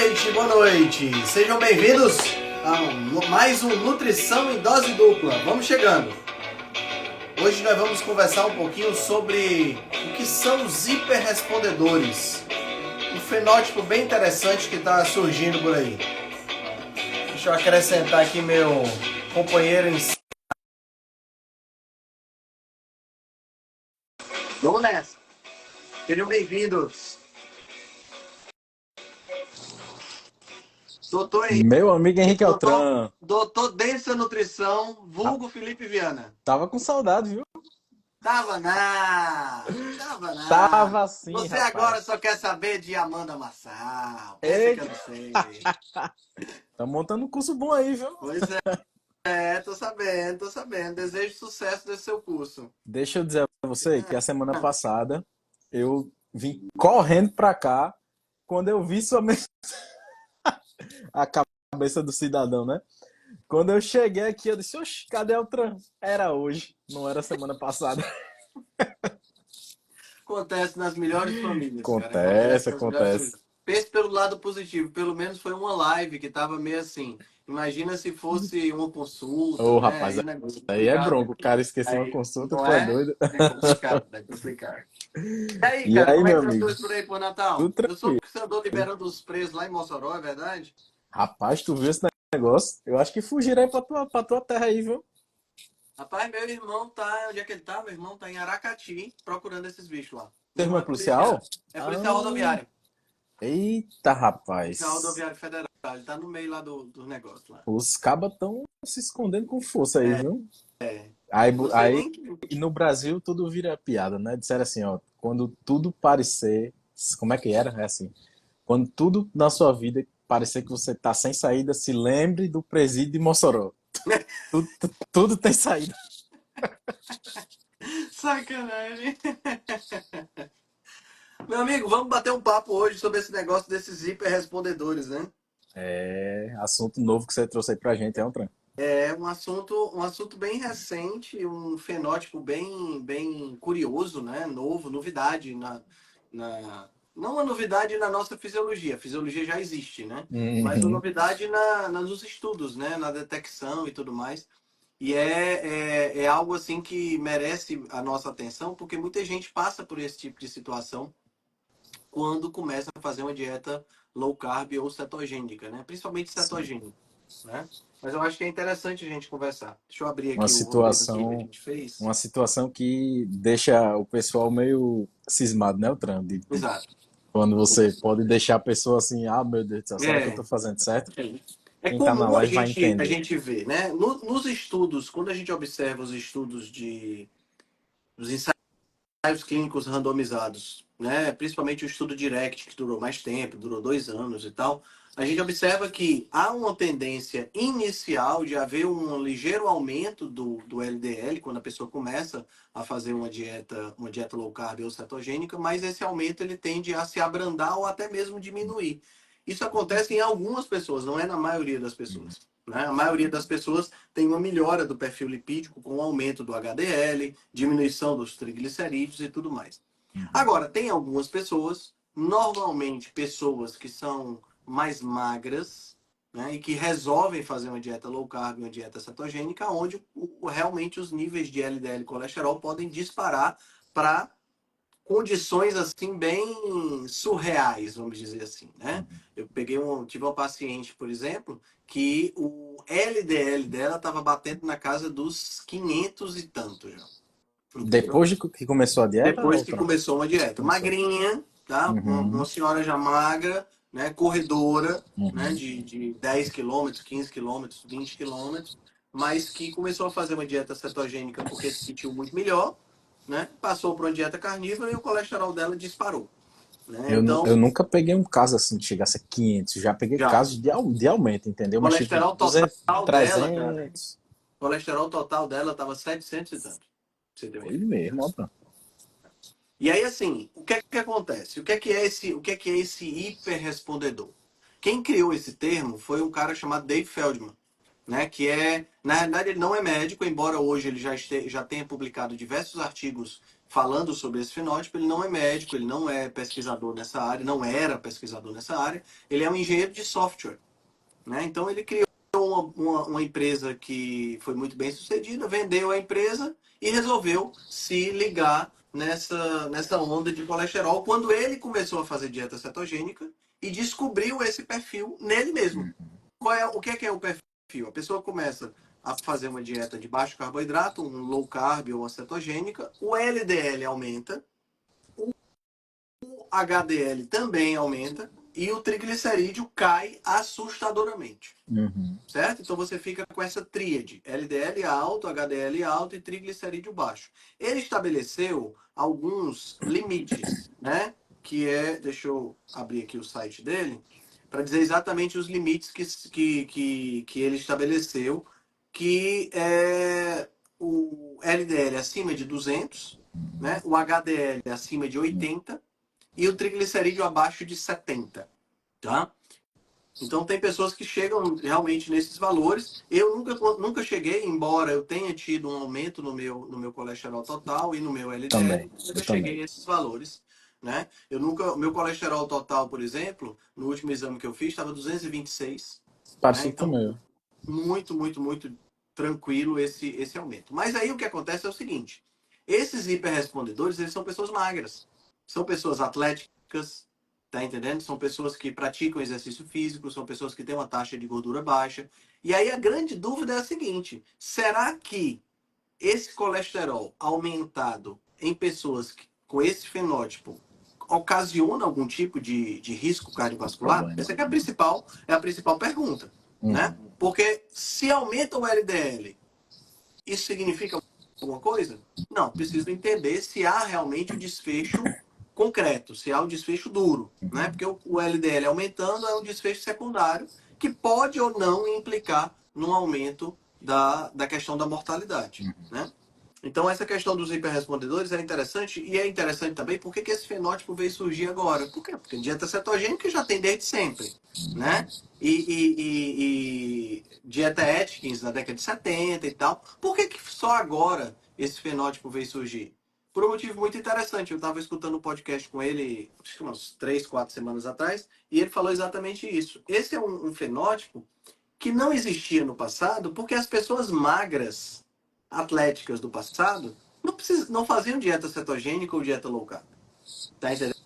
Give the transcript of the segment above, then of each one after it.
noite, boa noite. Sejam bem-vindos a mais um Nutrição em Dose Dupla. Vamos chegando. Hoje nós vamos conversar um pouquinho sobre o que são os hiperrespondedores. Um fenótipo bem interessante que está surgindo por aí. Deixa eu acrescentar aqui meu companheiro em... Vamos nessa. Sejam bem-vindos. Doutor Henrique. Meu amigo Henrique Altran. Doutor Densa Nutrição, vulgo Felipe Viana. Tava com saudade, viu? Tava nada. Tava sim, Você rapaz. agora só quer saber de Amanda Marçal. Pensa que eu não sei. Tá montando um curso bom aí, viu? Pois tô sabendo. Desejo sucesso nesse seu curso. Deixa eu dizer pra você que a semana passada eu vim correndo pra cá quando eu vi somente a cabeça do cidadão, né? Quando eu cheguei aqui, eu disse, oxe, cadê o Altran? Era hoje, não era semana passada. Acontece nas melhores famílias, cara. Acontece, Nas melhores acontece. famílias. Pense pelo lado positivo. Pelo menos foi uma live que tava meio assim. Imagina se fosse uma consulta, Ô, né? rapaz, Aí o negócio é aí é complicado. bronco. O cara esqueceu uma Aí, consulta, não tu é é? doido. É complicado, é complicado. E aí, E cara, aí, como é meu que tá as amigo? coisas por aí por Natal? Tudo Eu soube tranquilo. que você andou liberando os preços lá em Mossoró, é verdade? Rapaz, tu viu esse negócio? Eu acho que fugiram aí pra tua terra aí, viu? Rapaz, meu irmão tá. Onde é que ele tá? Meu irmão tá em Aracati procurando esses bichos lá. Meu Teu irmão irmão é é policial? policial. É Ah, policial rodoviário. eita, Policial rapaz. rodoviário federal. Ele tá no meio lá do negócio lá. Os cabas estão se escondendo com força aí, viu? É. Aí, Não sei aí nem que. no Brasil tudo vira piada, né? Disseram assim, ó, quando tudo parecer, como é que era? É assim, quando tudo na sua vida parecer que você tá sem saída, se lembre do presídio de Mossoró. Tudo tem saída. Sacanagem. Meu amigo, vamos bater um papo hoje sobre esse negócio desses hiperrespondedores, né? É assunto novo que você trouxe aí pra gente, é um trem. É um assunto bem recente, um fenótipo bem curioso, né? Novo, novidade não uma novidade na nossa fisiologia, a fisiologia já existe, né? Mas uma Uhum. novidade nos estudos, né? Na detecção e tudo mais. E é algo assim que merece a nossa atenção, porque muita gente passa por esse tipo de situação quando começa a fazer uma dieta low carb ou cetogênica, né? Principalmente Sim. cetogênica, né? Mas eu acho que é interessante a gente conversar. Deixa eu abrir Uma aqui o roteiro aqui que a situação gente fez. uma situação que deixa o pessoal meio cismado, né, o Tran? Exato. Quando você pode deixar a pessoa assim, ah, meu Deus do céu, será que eu É, tô fazendo certo? é Quem tá na comum a live vai gente, a entender. gente ver, né? Nos estudos, quando a gente observa os estudos dos ensaios clínicos randomizados, né? Principalmente o estudo DIRECT, que durou mais tempo, durou 2 anos e tal, a gente observa que há uma tendência inicial de haver um ligeiro aumento do LDL quando a pessoa começa a fazer uma dieta low carb ou cetogênica, mas esse aumento ele tende a se abrandar ou até mesmo diminuir. Isso acontece em algumas pessoas, não é na maioria das pessoas. Né? A maioria das pessoas tem uma melhora do perfil lipídico com o aumento do HDL, diminuição dos triglicerídeos e tudo mais. Agora, tem algumas pessoas, normalmente pessoas que são mais magras, né, e que resolvem fazer uma dieta low carb, uma dieta cetogênica, onde realmente os níveis de LDL e colesterol podem disparar para condições assim bem surreais, vamos dizer assim, né? Eu tive uma paciente, por exemplo, que o LDL dela estava batendo na casa dos 500 e tanto já. Entendeu? Depois de que começou a dieta, Depois que outra? começou uma dieta. Começou. Magrinha, tá? Uma Uhum, senhora já magra, né? Corredora, né? uhum. De 10 quilômetros, 15 quilômetros, 20 quilômetros, mas que começou a fazer uma dieta cetogênica porque se sentiu muito melhor, né? Passou por uma dieta carnívora e o colesterol dela disparou, né? Eu Então, nunca peguei um caso assim de chegasse a 500, já peguei já. casos de aumento, entendeu? Mas tipo Colesterol 200, total dela, cara. 300. Colesterol total dela tava 700 e tanto. Pra você ter uma Foi ideia. mesmo, ó, pô. E aí, assim, o que é que acontece? O que é que é esse hiperrespondedor? Quem criou esse termo foi um cara chamado Dave Feldman, né? Na realidade, ele não é médico, embora hoje ele já tenha publicado diversos artigos falando sobre esse fenótipo, ele não é médico, ele não é pesquisador nessa área, não era pesquisador nessa área, ele é um engenheiro de software, né? Então ele criou uma empresa que foi muito bem sucedida, vendeu a empresa e resolveu se ligar nessa onda de colesterol quando ele começou a fazer dieta cetogênica e descobriu esse perfil nele mesmo. O que é o perfil? A pessoa começa a fazer uma dieta de baixo carboidrato, um low carb ou uma cetogênica, o LDL aumenta, o HDL também aumenta e o triglicerídeo cai assustadoramente. Certo? Então você fica com essa tríade, LDL alto, HDL alto e triglicerídeo baixo. Ele estabeleceu alguns limites, né? Que é, deixa eu abrir aqui o site dele, para dizer exatamente os limites que ele estabeleceu, que é o LDL acima de 200, né? O HDL acima de 80 e o triglicerídeo abaixo de 70, tá? Então tem pessoas que chegam realmente nesses valores. Eu nunca cheguei, embora eu tenha tido um aumento no meu colesterol total e no meu LDL, Também, nunca eu cheguei também. a esses valores, né? O meu colesterol total, por exemplo, no último exame que eu fiz, estava 226, né? Parecido com o Então, meu. muito tranquilo esse aumento. Mas aí o que acontece é o seguinte: esses hiperrespondedores, eles são pessoas magras, são pessoas atléticas, tá entendendo? São pessoas que praticam exercício físico, são pessoas que têm uma taxa de gordura baixa. E aí a grande dúvida é a seguinte: será que esse colesterol aumentado em pessoas com esse fenótipo ocasiona algum tipo de risco cardiovascular? Problema. Essa é a principal pergunta, né? Porque se aumenta o LDL, isso significa alguma coisa? Não, preciso entender se há realmente o desfecho concreto, se há o desfecho duro, né? Porque o LDL aumentando é um desfecho secundário que pode ou não implicar num aumento da questão da mortalidade, né? Então, essa questão dos hiperrespondedores é interessante, e é interessante também porque que esse fenótipo veio surgir agora. Por quê? Porque dieta cetogênica já tem desde sempre, né? E dieta Atkins na década de 70 e tal. Por que só agora esse fenótipo veio surgir? Por um motivo muito interessante. Eu estava escutando um podcast com ele, acho que umas 3, 4 semanas atrás, e ele falou exatamente isso. Esse é um fenótipo que não existia no passado porque as pessoas magras, atléticas do passado, não faziam dieta cetogênica ou dieta low carb. Tá entendendo?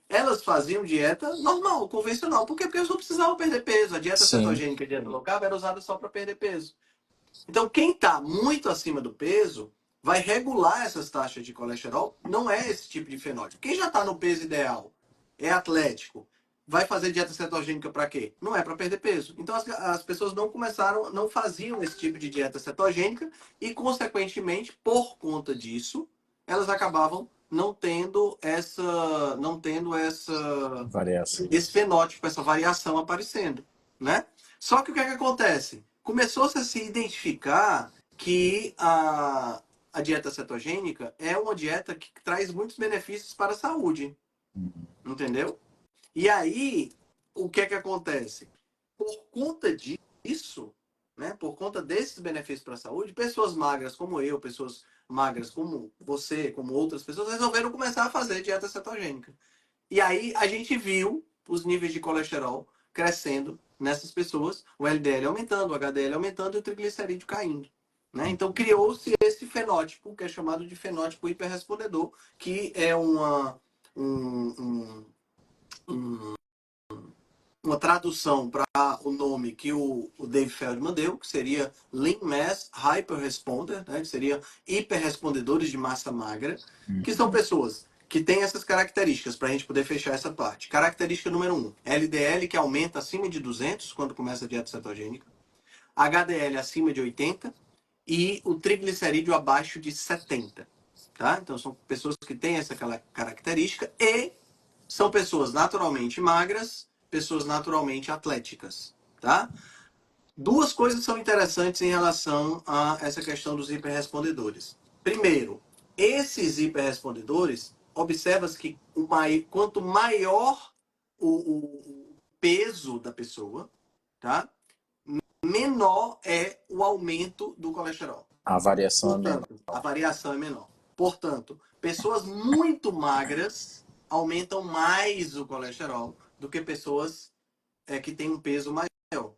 Elas faziam dieta normal, convencional. Por quê? Porque elas não precisavam perder peso. A dieta Sim. cetogênica e a dieta low carb era usada só para perder peso. Então, quem está muito acima do peso vai regular essas taxas de colesterol. Não é esse tipo de fenótipo. Quem já está no peso ideal, é atlético, vai fazer dieta cetogênica para quê? Não é para perder peso. Então, as pessoas não faziam esse tipo de dieta cetogênica e, consequentemente, por conta disso, elas acabavam não tendo Variação. esse fenótipo, essa variação aparecendo, né? Só que o que é que acontece? Começou-se a se identificar que a dieta cetogênica é uma dieta que traz muitos benefícios para a saúde, entendeu? E aí, o que é que acontece? Por conta disso, né, por conta desses benefícios para a saúde, pessoas magras como eu, pessoas magras como você, como outras pessoas, resolveram começar a fazer dieta cetogênica. E aí a gente viu os níveis de colesterol crescendo nessas pessoas, o LDL aumentando, o HDL aumentando e o triglicerídeo caindo. Né? Então criou-se esse fenótipo, que é chamado de fenótipo hiperrespondedor, que é um, um, uma tradução para o nome que o Dave Feldman deu, que seria Lean Mass Hyperresponder, né? Que seria hiperrespondedores de massa magra, que são pessoas que têm essas características, para a gente poder fechar essa parte. Característica número 1, LDL que aumenta acima de 200 quando começa a dieta cetogênica, HDL acima de 80 e o triglicerídeo abaixo de 70. Tá? Então são pessoas que têm essa característica e são pessoas naturalmente magras, pessoas naturalmente atléticas, tá? Duas coisas são interessantes em relação a essa questão dos hiperrespondedores. Primeiro, esses hiperrespondedores, observa-se que quanto maior o peso da pessoa, tá? Menor é o aumento do colesterol. A variação é menor. Portanto, a variação é menor. Portanto, pessoas muito magras aumentam mais o colesterol do que pessoas que têm um peso maior,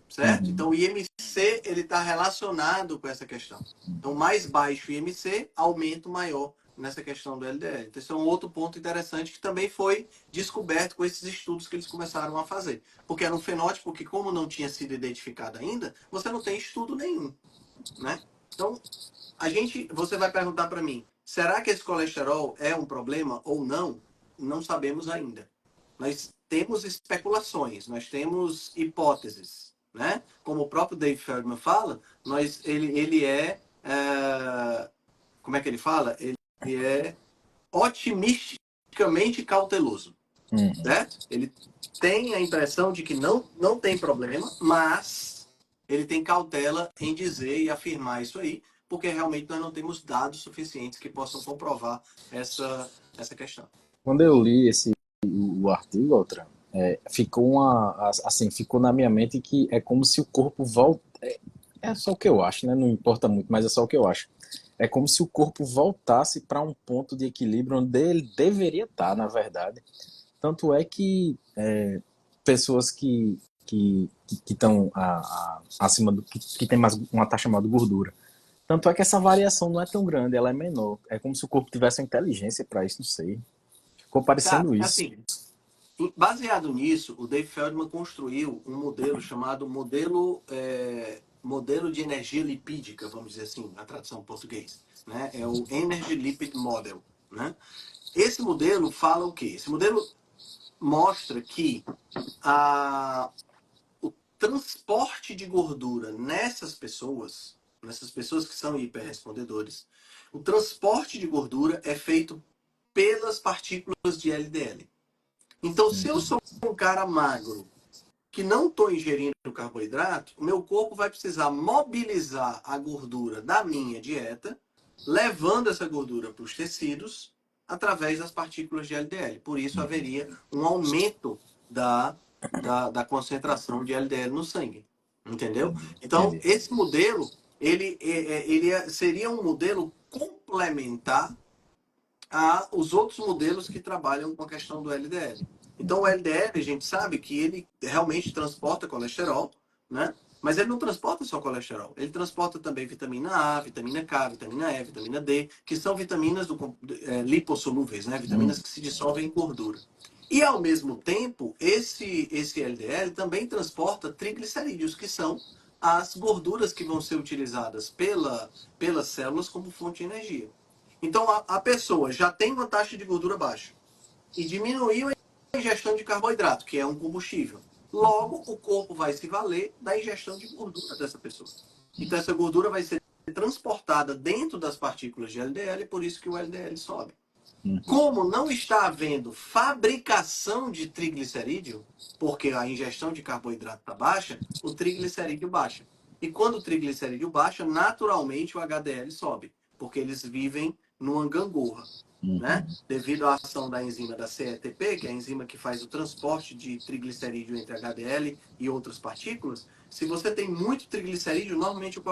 certo? Uhum. Então, o IMC ele está relacionado com essa questão. Então, mais baixo o IMC, aumento maior nessa questão do LDL. Então, esse é um outro ponto interessante que também foi descoberto com esses estudos que eles começaram a fazer. Porque era um fenótipo que, como não tinha sido identificado ainda, você não tem estudo nenhum, né? Então, você vai perguntar para mim, será que esse colesterol é um problema ou não? Não sabemos ainda. Nós temos especulações, nós temos hipóteses, né? Como o próprio Dave Feldman fala, como é que ele fala? Ele é otimisticamente cauteloso, Uhum. certo? Ele tem a impressão de que não tem problema, mas ele tem cautela em dizer e afirmar isso aí, porque realmente nós não temos dados suficientes que possam comprovar essa questão. Quando eu li o artigo, outra, ficou na minha mente que é como se o corpo volta. É só o que eu acho, né? Não importa muito, mas é só o que eu acho. É como se o corpo voltasse para um ponto de equilíbrio onde ele deveria estar, na verdade. Tanto é que pessoas que estão acima que tem mais uma taxa maior de gordura. Tanto é que essa variação não é tão grande, ela é menor. É como se o corpo tivesse a inteligência para isso, não sei. Ficou Cara, parecendo isso. assim, baseado nisso, o Dave Feldman construiu um modelo chamado modelo de energia lipídica, vamos dizer assim, na tradução em português. Né? É o Energy Lipid Model. Né? Esse modelo fala o quê? Esse modelo mostra que o transporte de gordura nessas pessoas que são hiperrespondedores, o transporte de gordura é feito pelas partículas de LDL. Então, se eu sou um cara magro que não estou ingerindo carboidrato, o meu corpo vai precisar mobilizar a gordura da minha dieta, levando essa gordura para os tecidos através das partículas de LDL. Por isso haveria um aumento da concentração de LDL no sangue. Entendeu? Então, Entendi. esse modelo, seria um modelo complementar os outros modelos que trabalham com a questão do LDL. Então, o LDL, a gente sabe que ele realmente transporta colesterol, né? Mas ele não transporta só colesterol. Ele transporta também vitamina A, vitamina K, vitamina E, vitamina D, que são vitaminas lipossolúveis, né? Vitaminas que se dissolvem em gordura. E, ao mesmo tempo, esse LDL também transporta triglicerídeos, que são as gorduras que vão ser utilizadas pelas células como fonte de energia. Então, a pessoa já tem uma taxa de gordura baixa e diminuiu a ingestão de carboidrato, que é um combustível. Logo, o corpo vai se valer da ingestão de gordura dessa pessoa. Então, essa gordura vai ser transportada dentro das partículas de LDL, por isso que o LDL sobe. Como não está havendo fabricação de triglicerídeo, porque a ingestão de carboidrato está baixa, o triglicerídeo baixa. E quando o triglicerídeo baixa, naturalmente o HDL sobe, porque eles vivem numa gangorra. Né? Devido à ação da enzima da CETP, que é a enzima que faz o transporte de triglicerídeo entre HDL e outras partículas, se você tem muito triglicerídeo, normalmente o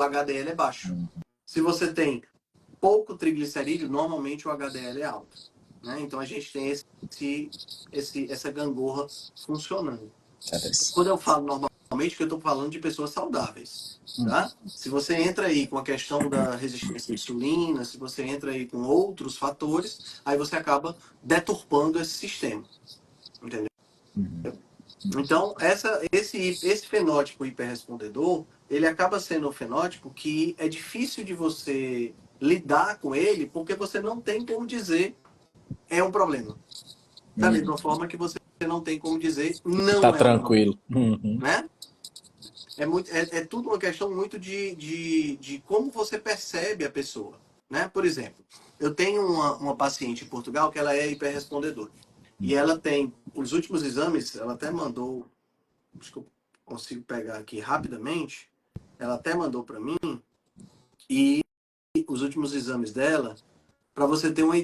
HDL é baixo. Se você tem pouco triglicerídeo, normalmente o HDL é alto. Né? Então a gente tem essa gangorra funcionando. Quando eu falo normalmente, que eu estou falando de pessoas saudáveis. Tá? Se você entra aí com a questão da resistência à insulina, se você entra aí com outros fatores, aí você acaba deturpando esse sistema. Entendeu? Então, esse fenótipo hiperrespondedor, ele acaba sendo um fenótipo que é difícil de você lidar com ele, porque você não tem como dizer é um problema. Da mesma forma que você não tem como dizer Tá não é um problema. tranquilo. Uhum. Né? É tudo uma questão muito de como você percebe a pessoa. Né? Por exemplo, eu tenho uma paciente em Portugal que ela é hiperrespondedora. E ela tem, os últimos exames, ela até mandou, acho que eu consigo pegar aqui rapidamente, ela até mandou para mim, e os últimos exames dela, para você ter uma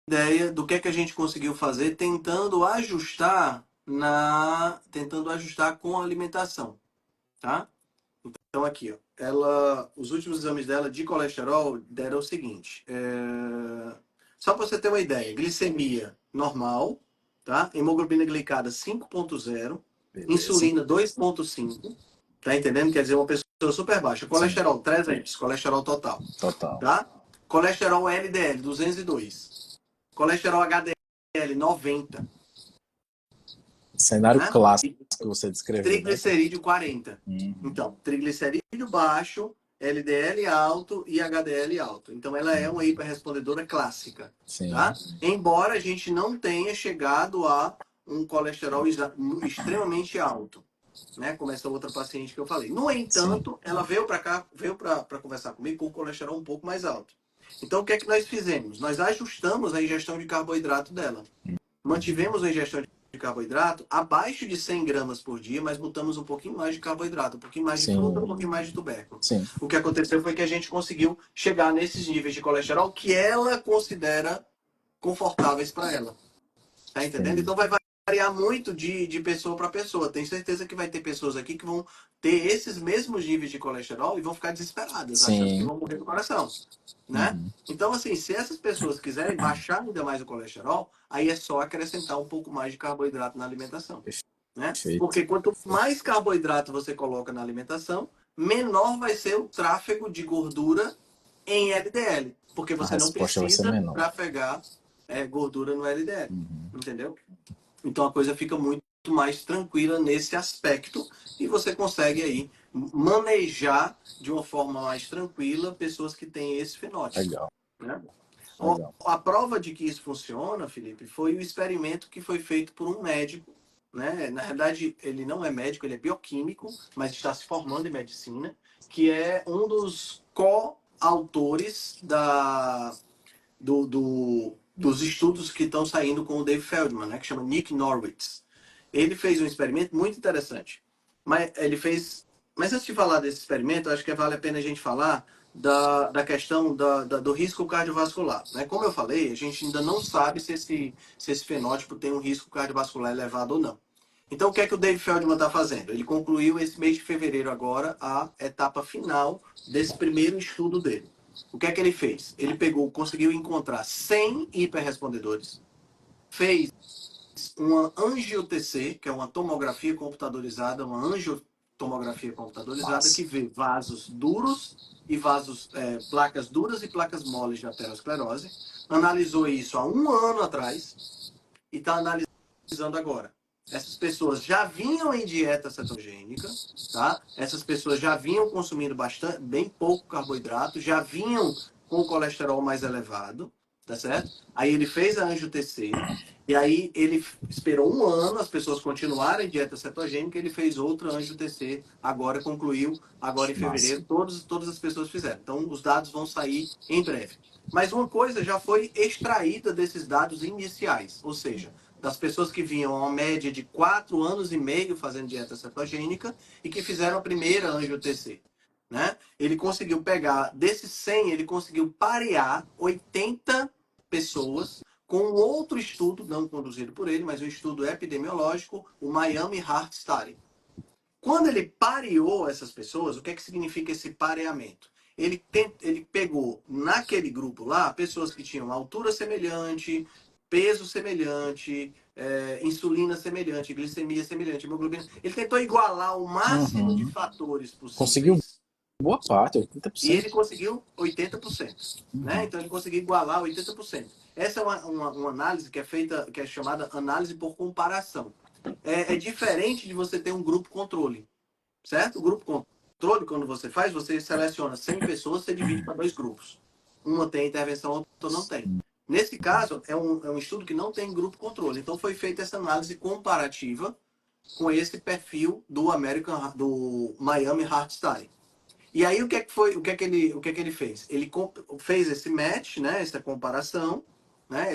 ideia do que a gente conseguiu fazer tentando ajustar com a alimentação, tá? Então aqui, ó, os últimos exames dela de colesterol deram o seguinte, só para você ter uma ideia, glicemia normal, tá? Hemoglobina glicada 5,0, Beleza. insulina 2,5, tá entendendo? Quer dizer, uma pessoa super baixa. Sim, Colesterol 300, colesterol total, total. tá? Colesterol LDL 202, colesterol HDL 90, Cenário né? clássico E que você descreveu, né? triglicerídeo 40. Uhum, Então, triglicerídeo baixo, LDL alto e HDL alto. Então, ela é uma hiperrespondedora clássica, sim, tá? Embora a gente não tenha chegado a um colesterol extremamente alto, né? Como essa outra paciente que eu falei. No sim. entanto, ela veio para cá, veio para conversar comigo com o colesterol um pouco mais alto. Então, o que é que nós fizemos? Nós ajustamos a ingestão de carboidrato dela. Mantivemos a ingestão de carboidrato abaixo de 100 gramas por dia, mas botamos um pouquinho mais de carboidrato, um pouquinho mais de fruta, um Sim, pouquinho mais de tubérculo. sim. O que aconteceu foi que a gente conseguiu chegar nesses níveis de colesterol que ela considera confortáveis para ela. Tá entendendo? Entendi. Então vai variar muito de pessoa para pessoa. Tenho certeza que vai ter pessoas aqui que vão ter esses mesmos níveis de colesterol e vão ficar desesperadas, achando que Sim. vão morrer do coração, né? Uhum. Então, assim, se essas pessoas quiserem baixar ainda mais o colesterol, aí é só acrescentar um pouco mais de carboidrato na alimentação, né? Perfeito. Porque quanto mais carboidrato você coloca na alimentação, menor vai ser o tráfego de gordura em LDL, porque A você não resposta vai ser precisa menor. trafegar gordura no LDL, Uhum. entendeu? Então a coisa fica muito mais tranquila nesse aspecto e você consegue aí manejar de uma forma mais tranquila pessoas que têm esse fenótipo, Legal, né? legal. A prova de que isso funciona, Felipe, foi o experimento que foi feito por um médico, né? Na verdade, ele não é médico, ele é bioquímico, mas está se formando em medicina, que é um dos co-autores dos estudos que estão saindo com o Dave Feldman, né? Que chama Nick Norwitz. Ele fez um experimento muito interessante. Mas antes de falar desse experimento, acho que vale a pena a gente falar da questão do risco cardiovascular. Né? Como eu falei, a gente ainda não sabe se esse fenótipo tem um risco cardiovascular elevado ou não. Então, o que é que o Dave Feldman está fazendo? Ele concluiu esse mês de fevereiro agora a etapa final desse primeiro estudo dele. O que é que ele fez? Ele conseguiu encontrar 100 hiperrespondedores, fez uma angio-TC, que é uma tomografia computadorizada, uma angiotomografia computadorizada, que Massa. vê vasos duros e placas duras e placas moles de aterosclerose. Analisou isso há um ano atrás e está analisando agora. Essas pessoas já vinham em dieta cetogênica, tá? Essas pessoas já vinham consumindo bem pouco carboidrato, já vinham com o colesterol mais elevado, tá certo? Aí ele fez a angio-TC, e aí ele esperou um ano, as pessoas continuaram em dieta cetogênica, ele fez outra angio-TC, agora concluiu, agora em Massa. fevereiro, todas as pessoas fizeram. Então os dados vão sair em breve. Mas uma coisa já foi extraída desses dados iniciais, ou seja, das pessoas que vinham a uma média de 4 anos e meio fazendo dieta cetogênica e que fizeram a primeira angio-TC. Né? Ele conseguiu pegar, desses 100, ele conseguiu parear 80 pessoas com um outro estudo, não conduzido por ele, mas um estudo epidemiológico, o Miami Heart Study. Quando ele pareou essas pessoas, o que é que significa esse pareamento? Ele pegou naquele grupo lá pessoas que tinham altura semelhante, peso semelhante, insulina semelhante, glicemia semelhante, hemoglobina. Ele tentou igualar o máximo de Uhum. fatores Conseguiu possíveis boa parte, e ele 80%. conseguiu 80%. Né? Uhum. Então ele conseguiu igualar 80%. Essa é uma análise que é feita, que é chamada análise por comparação. É diferente de você ter um grupo controle. Certo? O grupo controle, quando você faz, você seleciona 100 pessoas, você divide para dois grupos. Uma tem intervenção, outra não tem. Nesse caso, é um estudo que não tem grupo controle. Então, foi feita essa análise comparativa com esse perfil do Miami Heart Study. E aí, o que é que foi, o que é que ele fez? Ele fez esse match, né, essa comparação, né,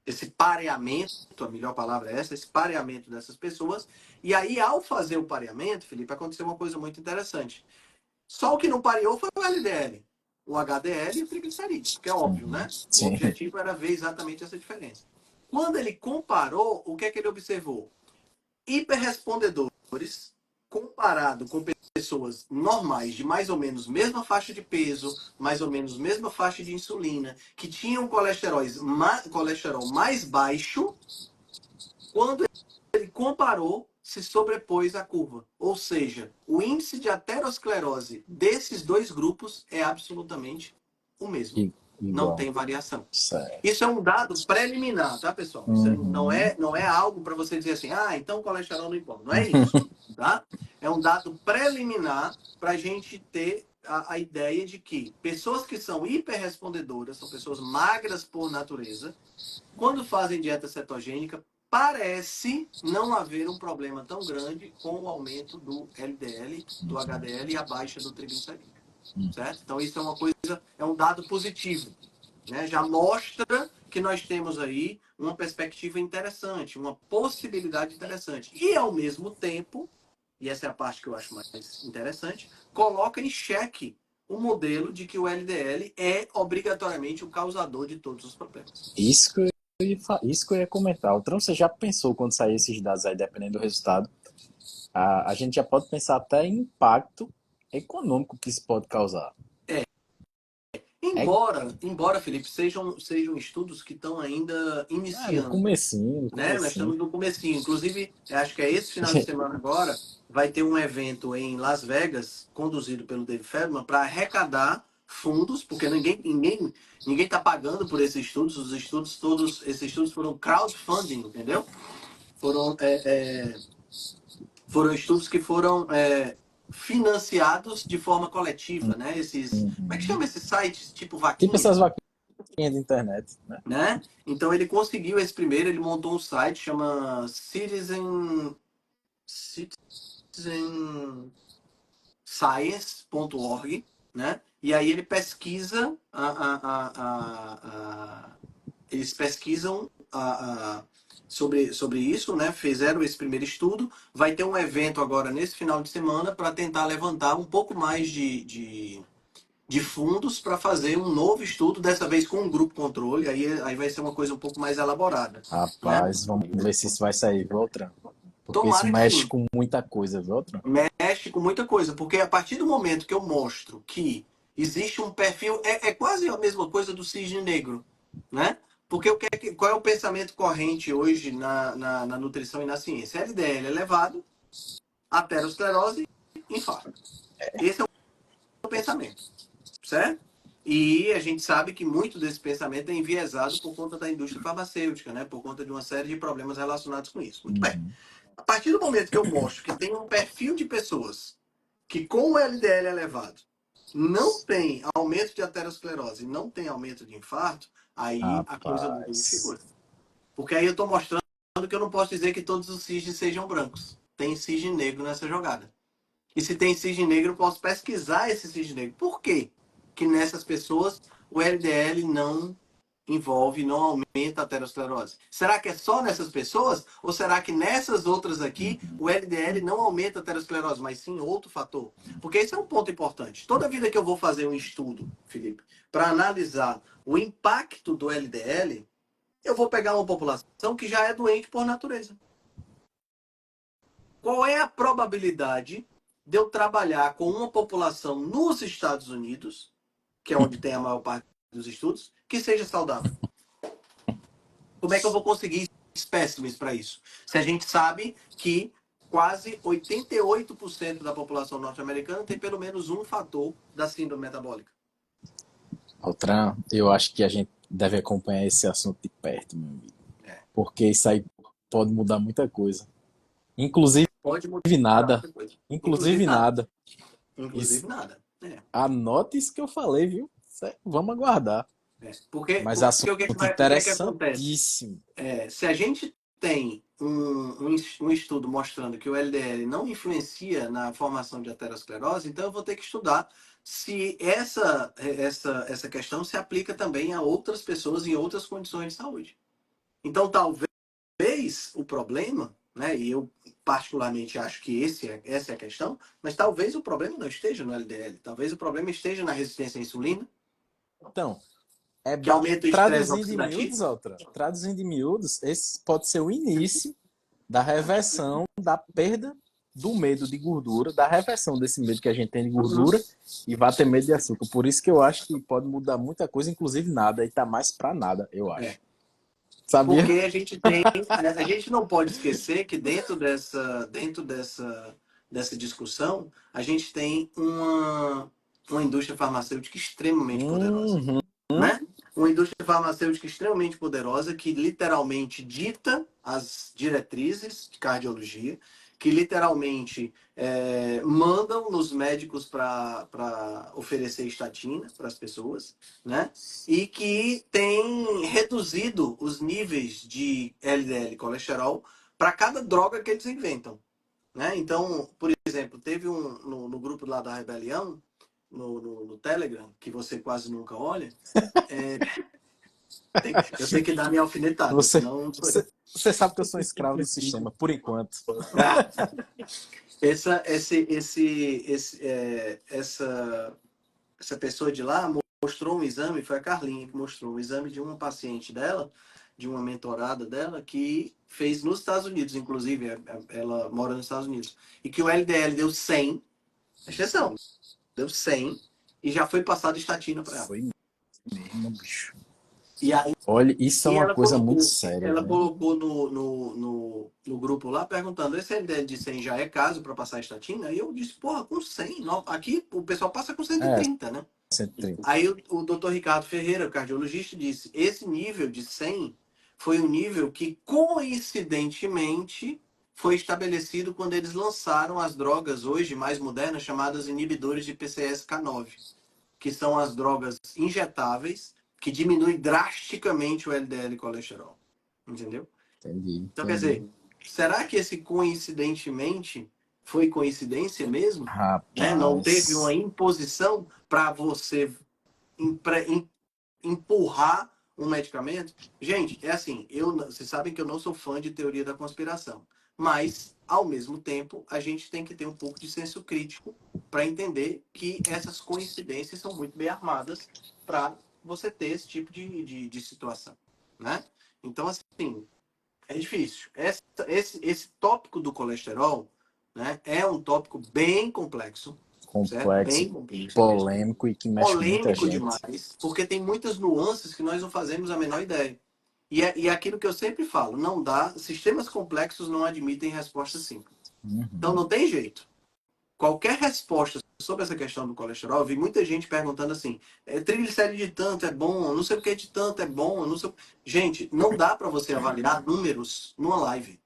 esse pareamento, a melhor palavra é essa, esse pareamento dessas pessoas. E aí, ao fazer o pareamento, Felipe, aconteceu uma coisa muito interessante. Só o que não pareou foi o LDL, o HDL e o triglicerídeo, que é óbvio, Uhum. né? O Sim. objetivo era ver exatamente essa diferença. Quando ele comparou, o que é que ele observou? Hiperrespondedores comparado com pessoas normais de mais ou menos mesma faixa de peso, mais ou menos mesma faixa de insulina, que tinham colesterol mais baixo, quando ele comparou, se sobrepôs a curva. Ou seja, o índice de aterosclerose desses dois grupos é absolutamente o mesmo. Não Igual. tem variação. Certo. Isso é um dado preliminar, tá, pessoal? Isso não é algo para você dizer assim, ah, então o colesterol não importa. Não é isso, tá? É um dado preliminar para a gente ter a ideia de que pessoas que são hiperrespondedoras, são pessoas magras por natureza, quando fazem dieta cetogênica, parece não haver um problema tão grande com o aumento do LDL, do HDL e a baixa do triglicerídeo, certo? Então isso é uma coisa, é um dado positivo, né? Já mostra que nós temos aí uma perspectiva interessante, uma possibilidade interessante. E ao mesmo tempo, e essa é a parte que eu acho mais interessante, coloca em xeque o modelo de que o LDL é obrigatoriamente o causador de todos os problemas. Isso que eu ia comentar. O Trump, você já pensou quando sair esses dados aí, dependendo do resultado? A gente já pode pensar até em impacto econômico que isso pode causar. Embora, Felipe, sejam estudos que estão ainda No iniciando, comecinho. né? Nós estamos no comecinho. Inclusive, acho que é esse final de semana agora, vai ter um evento em Las Vegas, conduzido pelo Dave Feldman, para arrecadar fundos, porque ninguém está pagando por esses estudos. Os estudos todos, esses estudos foram crowdfunding, entendeu? Foram estudos que foram financiados de forma coletiva, né? Como é que chama esses sites tipo Tipo Vaquinha? essas vaquinhas de internet, né? Né? Então ele conseguiu esse primeiro, ele montou um site chama citizenscience.org, né? E aí ele pesquisa eles pesquisam sobre isso, né? Fizeram esse primeiro estudo. Vai ter um evento agora nesse final de semana para tentar levantar um pouco mais de fundos para fazer um novo estudo, dessa vez com um grupo controle, aí vai ser uma coisa um pouco mais elaborada. Né? Rapaz, vamos ver se isso vai sair, viu, Trump? Porque isso Tomara que mexe sim. com muita coisa, viu, Trump? Mexe com muita coisa, porque a partir do momento que eu mostro que existe um perfil, é quase a mesma coisa do cisne negro, né? Porque qual é o pensamento corrente hoje na nutrição e na ciência? LDL elevado, aterosclerose, infarto. Esse é o pensamento, certo? E a gente sabe que muito desse pensamento é enviesado por conta da indústria farmacêutica, né? Por conta de uma série de problemas relacionados com isso. Muito bem. A partir do momento que eu mostro que tem um perfil de pessoas que com o LDL elevado não tem aumento de aterosclerose, não tem aumento de infarto, aí a coisa muda de Rapaz. figura. Porque aí eu estou mostrando que eu não posso dizer que todos os cisnes sejam brancos. Tem cisne negro nessa jogada. E se tem cisne negro, eu posso pesquisar esse cisne negro. Por quê? Que nessas pessoas o LDL não envolve, não aumenta a aterosclerose. Será que é só nessas pessoas? Ou será que nessas outras aqui o LDL não aumenta a aterosclerose, mas sim outro fator? Porque esse é um ponto importante. Toda vida que eu vou fazer um estudo, Felipe, para analisar o impacto do LDL, eu vou pegar uma população que já é doente por natureza. Qual é a probabilidade de eu trabalhar com uma população nos Estados Unidos, que é onde tem a maior parte dos estudos, que seja saudável? Como é que eu vou conseguir espécimes para isso? Se a gente sabe que quase 88% da população norte-americana tem pelo menos um fator da síndrome metabólica. Altran, eu acho que a gente deve acompanhar esse assunto de perto, meu amigo. É. Porque isso aí pode mudar muita coisa. Inclusive Pode mudar nada. muita coisa. Inclusive nada. Inclusive nada. Anote isso que eu falei, viu? Vamos aguardar. Mas assunto O que é que acontece? interessantíssimo. Se a gente tem um estudo mostrando que o LDL não influencia na formação de aterosclerose, então eu vou ter que estudar se essa questão se aplica também a outras pessoas em outras condições de saúde. Então, talvez o problema, né, e eu particularmente acho que essa é a questão, mas talvez o problema não esteja no LDL, talvez o problema esteja na resistência à insulina, Então, que aumenta o estresse traduzindo em oxidativo. miúdos, traduzindo em miúdos, esse pode ser o início da reversão da perda do medo de gordura, da reversão desse medo que a gente tem de gordura, e vai ter medo de açúcar. Por isso que eu acho que pode mudar muita coisa, inclusive nada, e tá mais pra nada, eu acho. É. Sabia? Porque a gente não pode esquecer que dessa discussão, a gente tem uma indústria farmacêutica extremamente poderosa, Uhum. né? Uma indústria farmacêutica extremamente poderosa que literalmente dita as diretrizes de cardiologia, que literalmente mandam nos médicos para oferecer estatina para as pessoas, né? E que tem reduzido os níveis de LDL colesterol para cada droga que eles inventam, né? Então, por exemplo, teve no grupo lá da Rebelião, no Telegram, que você quase nunca olha, é, eu tenho que dar minha alfinetada, Você, senão. você sabe que eu sou escravo do sistema, por enquanto. Ah, essa pessoa de lá mostrou um exame, foi a Carlinha que mostrou um exame de uma paciente dela, de uma mentorada dela, que fez nos Estados Unidos, inclusive, ela mora nos Estados Unidos, e que o LDL deu 100, exceção, deu 100, e já foi passado estatina para ela. Foi mesmo, bicho. E aí Olha, isso é E uma ela coisa muito colocou, séria, ela velho. colocou no grupo lá, perguntando, esse LDL de 100 já é caso para passar a estatina? E eu disse, porra, com 100? Aqui o pessoal passa com cento e É, trinta né? 130. Aí o doutor Ricardo Ferreira, o cardiologista, disse, esse nível de 100 foi um nível que, coincidentemente, foi estabelecido quando eles lançaram as drogas hoje mais modernas, chamadas inibidores de PCSK9, que são as drogas injetáveis que diminuem drasticamente o LDL colesterol. Entendeu? Entendi, Então, quer entendi. dizer, será que esse coincidentemente foi coincidência mesmo? Né? Não teve uma Rapaz, imposição para você empurrar um medicamento? Gente, é assim, vocês sabem que eu não sou fã de teoria da conspiração, mas, ao mesmo tempo, a gente tem que ter um pouco de senso crítico para entender que essas coincidências são muito bem armadas para você ter esse tipo de situação, né? Então, assim, é difícil. Esse tópico do colesterol, né, é um tópico bem complexo, certo? complexo, Bem complexo polêmico e que mexe com muita polêmico gente. demais, porque tem muitas nuances que nós não fazemos a menor ideia. E é aquilo que eu sempre falo, não dá, sistemas complexos não admitem respostas simples. Então Uhum. não tem jeito. Qualquer resposta sobre essa questão do colesterol, eu vi muita gente perguntando assim, triglicéride de tanto é bom, não sei o que de tanto é bom, não sei. Gente, não dá para você avaliar números numa live.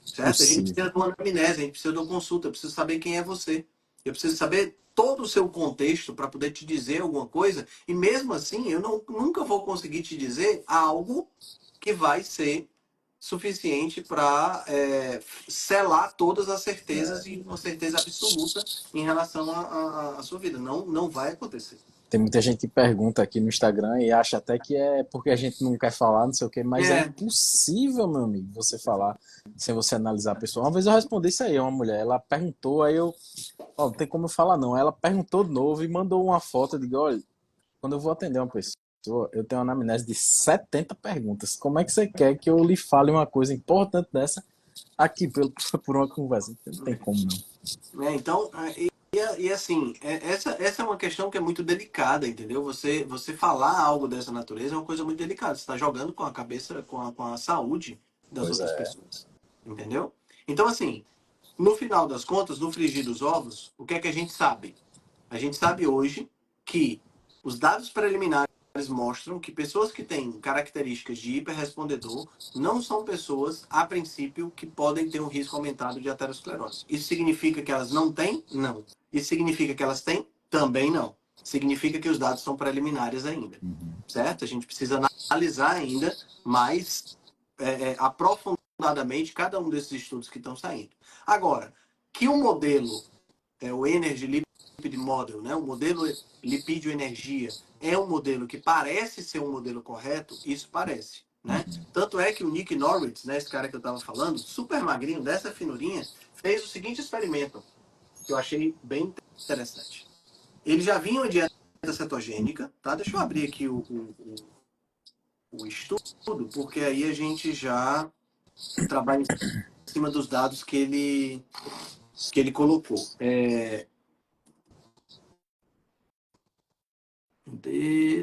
Certo? A gente Possível. precisa de uma anamnese, a gente precisa de uma consulta, eu preciso saber quem é você. Eu preciso saber todo o seu contexto para poder te dizer alguma coisa. E mesmo assim, eu nunca vou conseguir te dizer algo que vai ser suficiente para selar todas as certezas e uma certeza absoluta em relação à sua vida. Não, não vai acontecer. Tem muita gente que pergunta aqui no Instagram e acha até que é porque a gente não quer falar, não sei o quê, mas é É, impossível, meu amigo, você falar sem você analisar a pessoa. Uma vez eu respondi isso aí, uma mulher, ela perguntou, aí eu, ó, não tem como eu falar não. Ela perguntou de novo e mandou uma foto, eu digo, olha, quando eu vou atender uma pessoa, eu tenho uma anamnese de 70 perguntas. Como é que você quer que eu lhe fale uma coisa importante dessa aqui por uma conversa? Não tem como não. Então, assim, essa é uma questão que é muito delicada, entendeu? Você falar algo dessa natureza é uma coisa muito delicada. Você está jogando com a cabeça, com a saúde das Pois outras é. pessoas, entendeu? Então, assim, no final das contas, no frigir dos ovos, o que é que a gente sabe? A gente sabe hoje que os dados preliminares mostram que pessoas que têm características de hiperrespondedor não são pessoas, a princípio, que podem ter um risco aumentado de aterosclerose. Isso significa que elas não têm? Não. Isso significa que elas têm? Também não. Significa que os dados são preliminares ainda. Uhum. Certo? A gente precisa analisar ainda mais aprofundadamente cada um desses estudos que estão saindo. Agora, que o modelo o Energy Lipid Model, né? O modelo lipídio-energia é um modelo que parece ser um modelo correto, isso parece, né? Tanto é que o Nick Norris, né, esse cara que eu estava falando, super magrinho, dessa finurinha, fez o seguinte experimento, que eu achei bem interessante. Ele já vinha uma dieta cetogênica, tá? Deixa eu abrir aqui o estudo, porque aí a gente já trabalha em cima dos dados que ele colocou.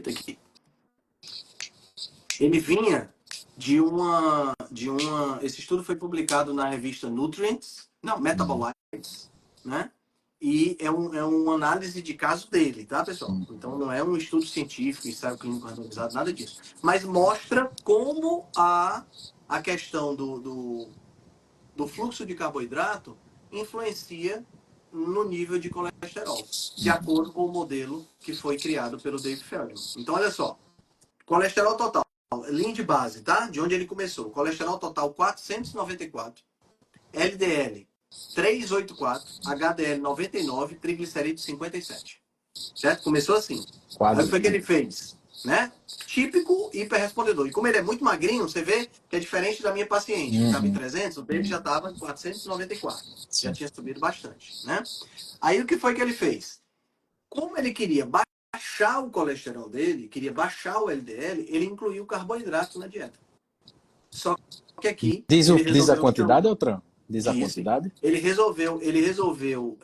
Tá aqui. Ele vinha esse estudo foi publicado na revista Metabolites, né? E é uma análise de caso dele, tá, pessoal? Então não é um estudo científico, ensaio clínico randomizado, nada disso. Mas mostra como a questão do fluxo de carboidrato influencia no nível de colesterol, de acordo com o modelo que foi criado pelo David Feldman. Então, olha só, colesterol total, linha de base, tá? De onde ele começou. Colesterol total 494, LDL 384, HDL 99, triglicerídeos 57. Certo? Começou assim. Aí o que foi que ele fez? Né? Típico hiperrespondedor. E como ele é muito magrinho, você vê que é diferente da minha paciente, que estava em 300, o dele já estava em 494. Já tinha subido bastante, né? Aí o que foi que ele fez? Como ele queria baixar o colesterol dele, queria baixar o LDL, ele incluiu carboidrato na dieta. Só que aqui Diz ele a resolveu quantidade, Altran? Diz a Disse. quantidade? Ele resolveu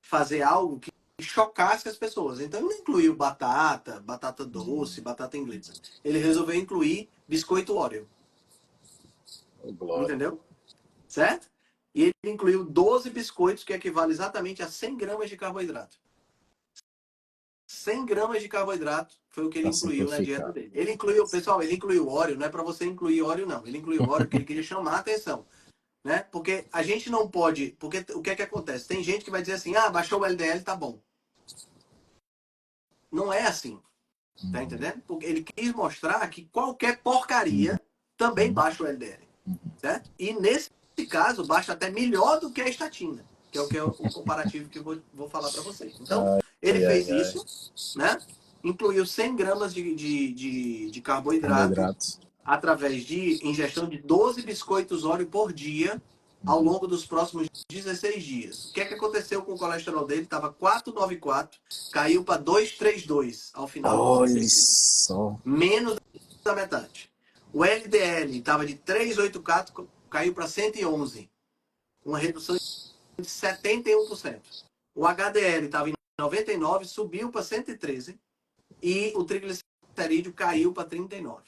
fazer algo que chocasse as pessoas. Então ele não incluiu batata doce, batata inglesa. Ele resolveu incluir biscoito Oreo. Entendeu? Certo? E ele incluiu 12 biscoitos, que equivale exatamente a 100 gramas de carboidrato. 100 gramas de carboidrato foi o que ele incluiu na dieta dele. Ele incluiu, pessoal, ele incluiu Oreo, não é para você incluir Oreo, não. Ele incluiu Oreo porque ele queria chamar a atenção. Né? Porque a gente não pode... Porque o que é que acontece? Tem gente que vai dizer assim, baixou o LDL, tá bom. Não é assim. Tá entendendo? Porque ele quis mostrar que qualquer porcaria também baixa o LDL. Certo? E nesse caso, baixa até melhor do que a estatina. Que é o comparativo que eu vou falar para vocês. Então, ele fez isso, né? Incluiu 100 gramas de carboidrato através de ingestão de 12 biscoitos Oreo por dia ao longo dos próximos 16 dias. O que é que aconteceu com o colesterol dele? Estava 494, caiu para 232 ao final dos 16 dias. Menos da metade. O LDL estava de 384, caiu para 111. Uma redução de 71%. O HDL estava em 99, subiu para 113. E o triglicerídeo caiu para 39.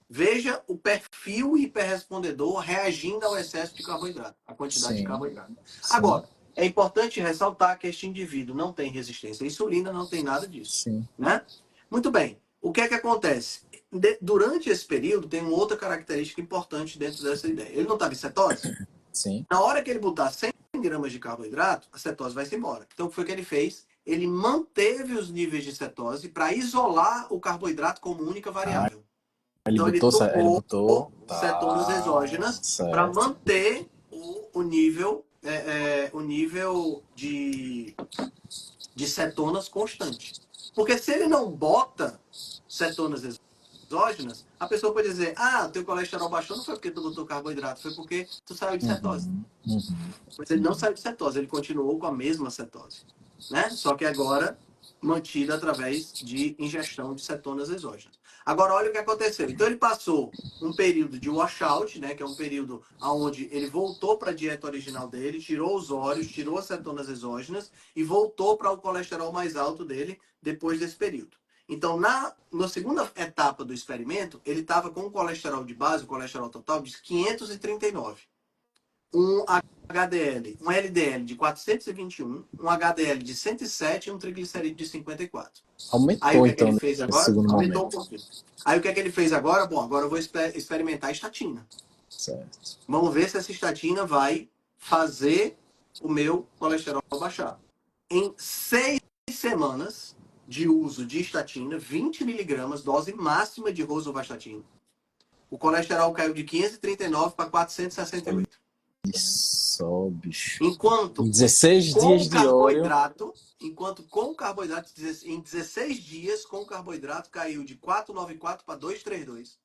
Veja o perfil hiperrespondedor reagindo ao excesso de carboidrato, a quantidade de carboidrato. Agora, é importante ressaltar que este indivíduo não tem resistência à insulina, não tem nada disso. Né? Muito bem. O que é que acontece? Durante esse período, tem uma outra característica importante dentro dessa ideia. Ele não estava em cetose? Sim. Na hora que ele botar 100 gramas de carboidrato, a cetose vai se embora. Então, o que foi que ele fez? Ele manteve os níveis de cetose para isolar o carboidrato como única variável. Então ele botou cetonas exógenas para manter o nível de cetonas constante. Porque se ele não bota cetonas exógenas, a pessoa pode dizer, teu colesterol baixou não foi porque tu botou carboidrato, foi porque tu saiu de cetose. Mas ele não saiu de cetose, ele continuou com a mesma cetose. Né? Só que agora mantida através de ingestão de cetonas exógenas. Agora, olha o que aconteceu. Então, ele passou um período de washout, né, que é um período onde ele voltou para a dieta original dele, tirou os óleos, tirou as cetonas exógenas e voltou para o colesterol mais alto dele depois desse período. Então, na segunda etapa do experimento, ele estava com um colesterol de base, o colesterol total, de 539. Um HDL, um LDL de 421, um HDL de 107 e um triglicerídeo de 54. Aumentou, aí o que então, é que ele fez agora? Aumentou um pouquinho. Aí o que é que ele fez agora? Bom, agora eu vou experimentar a estatina. Certo. Vamos ver se essa estatina vai fazer o meu colesterol baixar. Em 6 semanas de uso de estatina, 20 miligramas, dose máxima de rosuvastatina, o colesterol caiu de 539 para 468. Isso, bicho. Enquanto 16 dias de óleo. Enquanto com o carboidrato, em 16 dias, com o carboidrato, caiu de 494 para 232.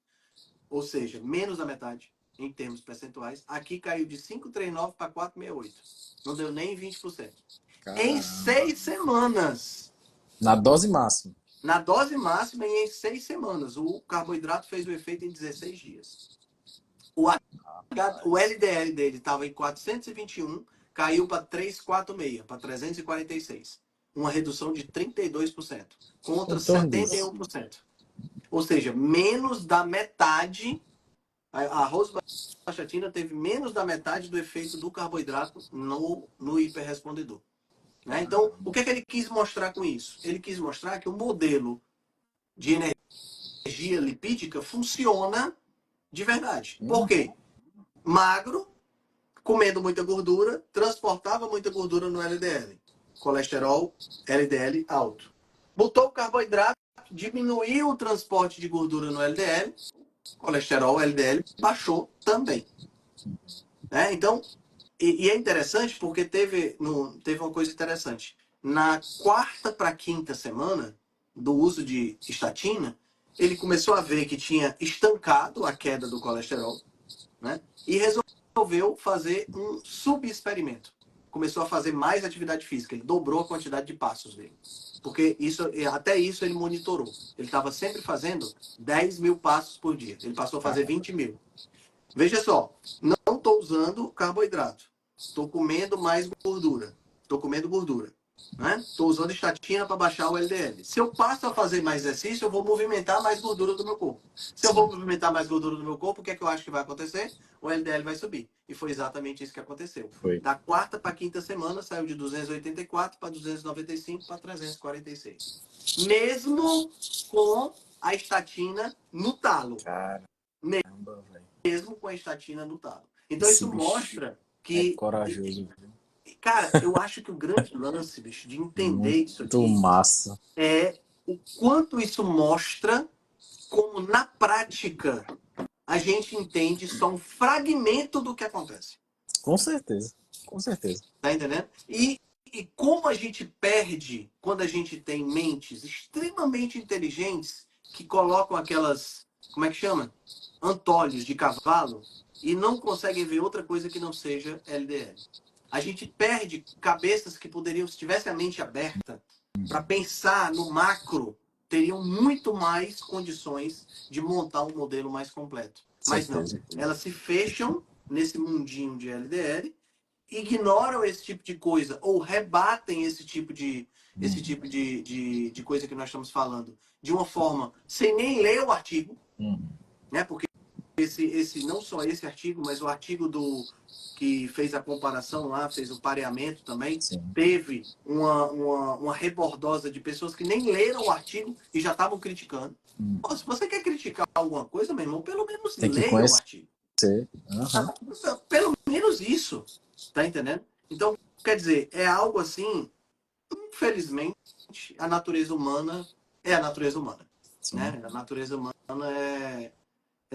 Ou seja, menos da metade, em termos percentuais. Aqui caiu de 539 para 468. Não deu nem 20%. Caramba. Em 6 semanas. Na dose máxima. Na dose máxima e em 6 semanas. O carboidrato fez o efeito em 16 dias. O LDL dele estava em 421, caiu para 346, para 346. Uma redução de 32%, contra Em torno disso. 71%. Ou seja, menos da metade, a rosuvastatina teve menos da metade do efeito do carboidrato no hiperrespondedor. Né? Então, o que é que ele quis mostrar com isso? Ele quis mostrar que o modelo de energia lipídica funciona de verdade. Por quê? Magro, comendo muita gordura, transportava muita gordura no LDL. Colesterol, LDL alto. Botou o carboidrato, diminuiu o transporte de gordura no LDL, colesterol, LDL baixou também. Né? Então, e é interessante porque teve uma coisa interessante. Na quarta para quinta semana do uso de estatina, ele começou a ver que tinha estancado a queda do colesterol, né? E resolveu fazer um subexperimento. Começou a fazer mais atividade física. Ele dobrou a quantidade de passos dele. Porque até isso ele monitorou. Ele estava sempre fazendo 10 mil passos por dia. Ele passou a fazer 20 mil. Veja só, não estou usando carboidrato. Estou comendo mais gordura. Estou comendo gordura. Estou usando estatina para baixar o LDL. Se eu passo a fazer mais exercício, eu vou movimentar mais gordura do meu corpo. Se eu vou movimentar mais gordura do meu corpo, o que é que eu acho que vai acontecer? O LDL vai subir. E foi exatamente isso que aconteceu. Foi. Da quarta para quinta semana, saiu de 284 para 295 para 346. Mesmo com a estatina no talo. Caramba, velho. Mesmo com a estatina no talo. Então Esse isso bicho mostra é que... corajoso. Cara, eu acho que o grande lance, bicho, de entender isso Muito aqui massa. é o quanto isso mostra como, na prática, a gente entende só um fragmento do que acontece. Com certeza. Com certeza. Tá entendendo? E como a gente perde quando a gente tem mentes extremamente inteligentes que colocam aquelas, como é que chama? Antolhos de cavalo e não conseguem ver outra coisa que não seja LDL. A gente perde cabeças que poderiam, se tivesse a mente aberta, para pensar no macro, teriam muito mais condições de montar um modelo mais completo. Mas não, Certeza. elas se fecham nesse mundinho de LDL, ignoram esse tipo de coisa ou rebatem esse tipo de coisa que nós estamos falando de uma forma sem nem ler o artigo, né? Porque não só esse artigo, mas o artigo que fez a comparação lá, fez o pareamento também, Sim. teve uma rebordosa de pessoas que nem leram o artigo e já estavam criticando. Pô, se você quer criticar alguma coisa, meu irmão, pelo menos Tem que leia o conhecer. artigo. Uhum. Pelo menos isso. Tá entendendo? Então, quer dizer, é algo assim, infelizmente, a natureza humana é a natureza humana. Né? A natureza humana é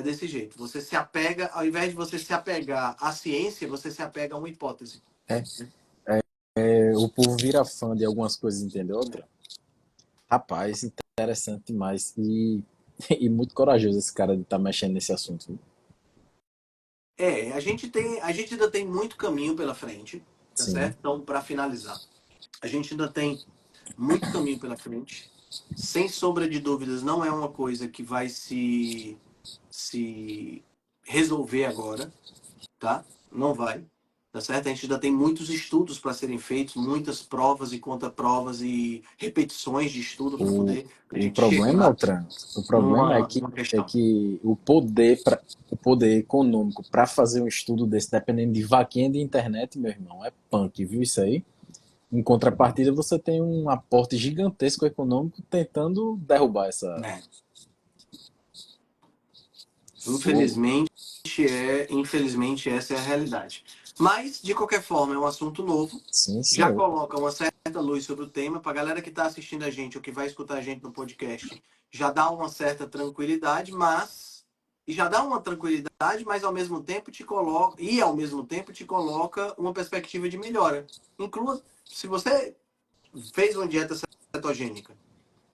desse jeito. Você se apega, ao invés de você se apegar à ciência, você se apega a uma hipótese. O povo vira fã de algumas coisas, entendeu? Rapaz, interessante demais. E muito corajoso esse cara de estar mexendo nesse assunto. A gente ainda tem muito caminho pela frente, tá Sim. certo? Então, para finalizar, a gente ainda tem muito caminho pela frente. Sem sombra de dúvidas, não é uma coisa que vai se resolver agora, tá? Não vai, tá certo? A gente ainda tem muitos estudos para serem feitos, muitas provas e contraprovas e repetições de estudo para poder a O gente problema, chegar Altran, o problema numa é questão. que o poder econômico para fazer um estudo desse, dependendo de vaquinha de internet, meu irmão, é punk, viu isso aí? Em contrapartida, você tem um aporte gigantesco econômico tentando derrubar essa. É. Fogo. Infelizmente essa é a realidade. Mas, de qualquer forma, é um assunto novo. Sim, Já senhor. coloca uma certa luz sobre o tema. Para a galera que está assistindo a gente ou que vai escutar a gente no podcast, já dá uma certa tranquilidade, mas... E já dá uma tranquilidade, mas ao mesmo tempo te coloca uma perspectiva de melhora. Inclua, se você fez uma dieta cetogênica,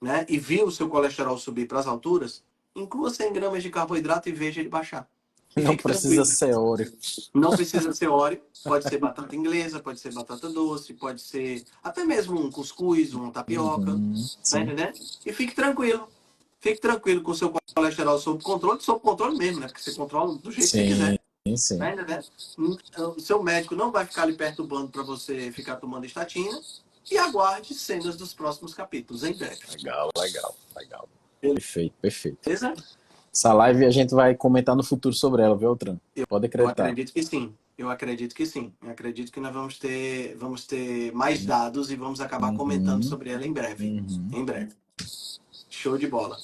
né, e viu o seu colesterol subir para as alturas, inclua 100 gramas de carboidrato e veja ele baixar. E Não fique precisa tranquilo. ser óleo. Não precisa ser óleo, pode ser batata inglesa, pode ser batata doce, pode ser até mesmo um cuscuz, uma tapioca, tá Sim. entendendo? E fique tranquilo. Fique tranquilo com o seu colesterol sob controle mesmo, né? Porque você controla do jeito que você Sim, quiser. sim. Tá entendendo? O seu médico não vai ficar ali perturbando para você ficar tomando estatina. E aguarde cenas dos próximos capítulos em breve. Legal. Perfeito, perfeito. Beleza? Essa live a gente vai comentar no futuro sobre ela, viu, Altran? Pode Eu acreditar. acredito que sim. Eu acredito que nós vamos ter mais dados e vamos acabar comentando sobre ela em breve. Em breve. Show de bola.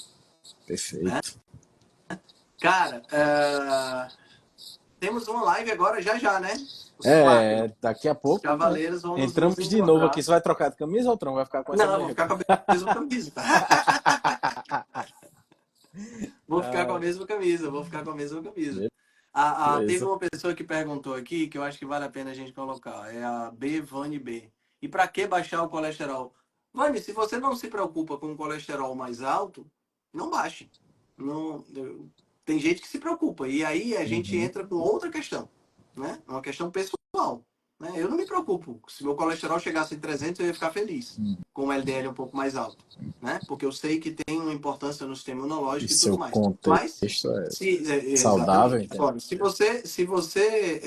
Perfeito. Cara, temos uma live agora já, né? Os Daqui a pouco, né? cavaleiros vão nos Entramos de novo encontrar. aqui. Você vai trocar de camisa, Altran? Vai ficar com essa Não, eu vou mesma? ficar com a mesma camisa. Vou ficar com a mesma camisa, vou ficar com a mesma camisa. Teve Beleza. uma pessoa que perguntou aqui que eu acho que vale a pena a gente colocar. É a B Vani B. E para que baixar o colesterol? Vani, se você não se preocupa com o colesterol mais alto, não baixe. Não, tem gente que se preocupa. E aí a gente entra com outra questão, né? Uma questão pessoal. Né? Eu não me preocupo. Se meu colesterol chegasse em 300, eu ia ficar feliz. Com o LDL um pouco mais alto. Né? Porque eu sei que tem uma importância no sistema imunológico E e tudo seu mais. contexto Mas, saudável, exatamente. entende? Agora, se você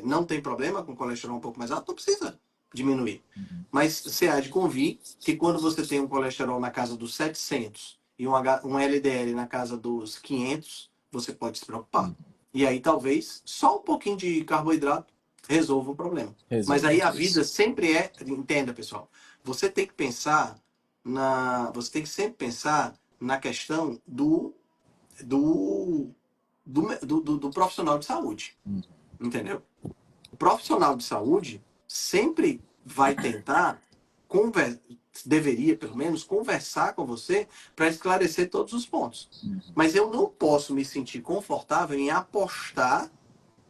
não tem problema com colesterol um pouco mais alto, não precisa diminuir. Mas você há de convir que quando você tem um colesterol na casa dos 700 e um LDL na casa dos 500, você pode se preocupar. E aí talvez só um pouquinho de carboidrato resolva o problema. Mas aí a vida sempre entenda, pessoal, você tem que pensar você tem que sempre pensar na questão do profissional de saúde. Entendeu? O profissional de saúde sempre vai tentar, deveria pelo menos, conversar com você para esclarecer todos os pontos. Mas eu não posso me sentir confortável em apostar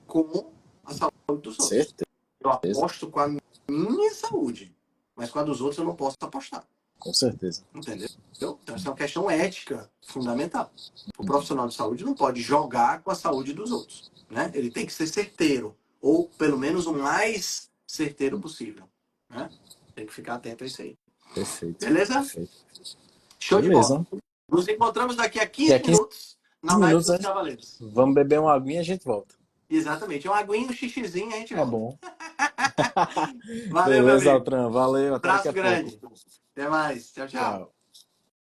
com a saúde dos outros. Certeza. Eu aposto com a minha saúde, mas com a dos outros eu não posso apostar. Com certeza. Entendeu? Então, essa é uma questão ética fundamental. O profissional de saúde não pode jogar com a saúde dos outros. Né? Ele tem que ser certeiro, ou pelo menos o mais certeiro possível. Né? Tem que ficar atento a isso aí. Perfeito. Beleza? Perfeito. Show de bola. Nos encontramos daqui a 15 minutos na live dos Cavaleiros. Vamos beber uma aguinha e a gente volta. Exatamente. Um aguinho, um xixizinho, a gente É volta. bom. Valeu, Beleza, meu amigo. Altran. Valeu. Até daqui Abraço a grande. pouco. Até mais. Tchau, tchau. Tchau.